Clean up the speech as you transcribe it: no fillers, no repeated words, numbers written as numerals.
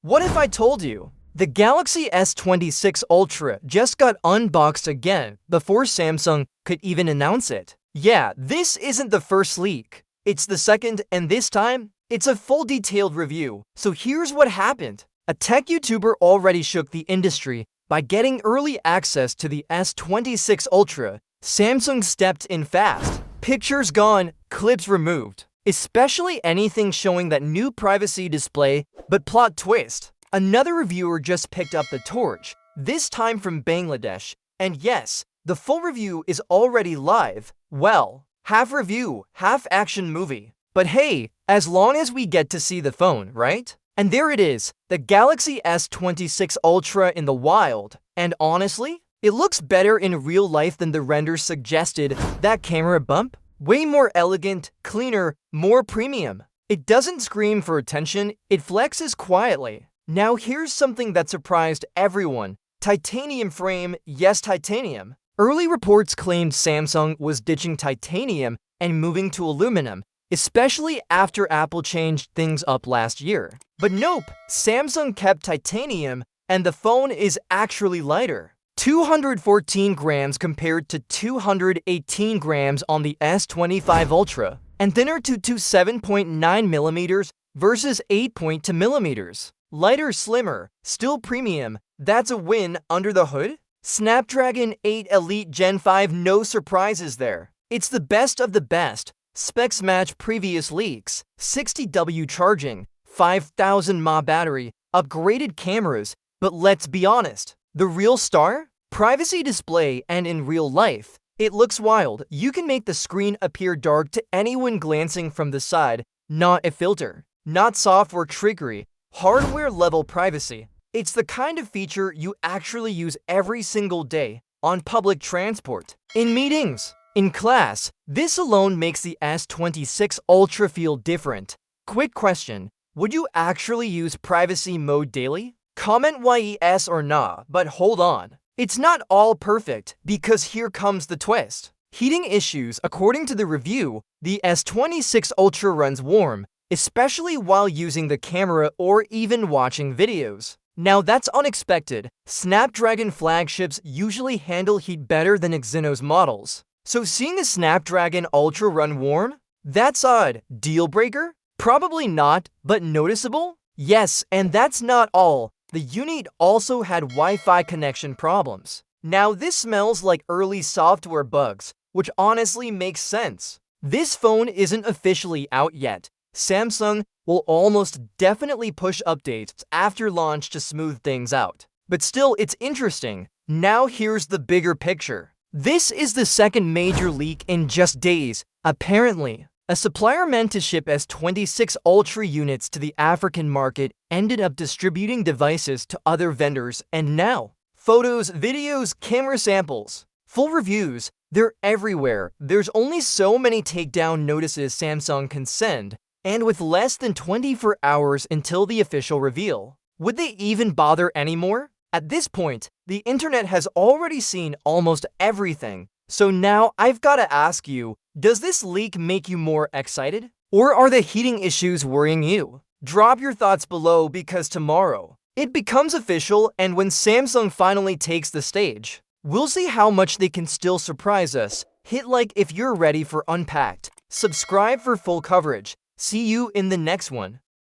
What if I told you? The Galaxy S26 Ultra just got unboxed again before Samsung could even announce it. Yeah, this isn't the first leak. It's the second, and this time, it's a full detailed review. So here's what happened. A tech YouTuber already shook the industry by getting early access to the S26 Ultra. Samsung stepped in fast. Pictures gone, clips removed. Especially anything showing that new privacy display, but plot twist. Another reviewer just picked up the torch, this time from Bangladesh. And yes, the full review is already live. Well, half review, half action movie. But hey, as long as we get to see the phone, right? And there it is, the Galaxy S26 Ultra in the wild. And honestly, it looks better in real life than the renders suggested. That camera bump? Way more elegant, cleaner, more premium. It doesn't scream for attention, it flexes quietly. Now here's something that surprised everyone. Titanium frame, yes titanium. Early reports claimed Samsung was ditching titanium and moving to aluminum, especially after Apple changed things up last year. But nope, Samsung kept titanium and the phone is actually lighter. 214 grams compared to 218 grams on the S25 Ultra, and thinner to 7.9 millimeters versus 8.2 millimeters. Lighter, slimmer, still premium. That's a win under the hood. Snapdragon 8 Elite Gen 5, no surprises there. It's the best of the best. Specs match previous leaks. 60W charging, 5000 mAh battery, upgraded cameras. But let's be honest, the real star? Privacy display, and in real life, it looks wild. You can make the screen appear dark to anyone glancing from the side. Not a filter, not software trickery, hardware level privacy. It's the kind of feature you actually use every single day on public transport, in meetings, in class. This alone makes the S26 Ultra feel different. Quick question, would you actually use privacy mode daily? Comment yes or nah, but hold on. It's not all perfect, because here comes the twist. Heating issues. According to the review, the S26 Ultra runs warm, especially while using the camera or even watching videos. Now that's unexpected. Snapdragon flagships usually handle heat better than Exynos models. So seeing a Snapdragon Ultra run warm? That's odd. Deal breaker? Probably not, but noticeable? Yes, and that's not all. The unit also had Wi-Fi connection problems. Now this smells like early software bugs, which honestly makes sense. This phone isn't officially out yet. Samsung will almost definitely push updates after launch to smooth things out. But still, it's interesting. Now here's the bigger picture. This is the second major leak in just days. Apparently, a supplier meant to ship S26 Ultra units to the African market ended up distributing devices to other vendors, and now, photos, videos, camera samples, full reviews, they're everywhere. There's only so many takedown notices Samsung can send, and with less than 24 hours until the official reveal. Would they even bother anymore? At this point, the internet has already seen almost everything. So now I've got to ask you, does this leak make you more excited? Or are the heating issues worrying you? Drop your thoughts below, because tomorrow, it becomes official, and when Samsung finally takes the stage, we'll see how much they can still surprise us. Hit like if you're ready for Unpacked. Subscribe for full coverage. See you in the next one.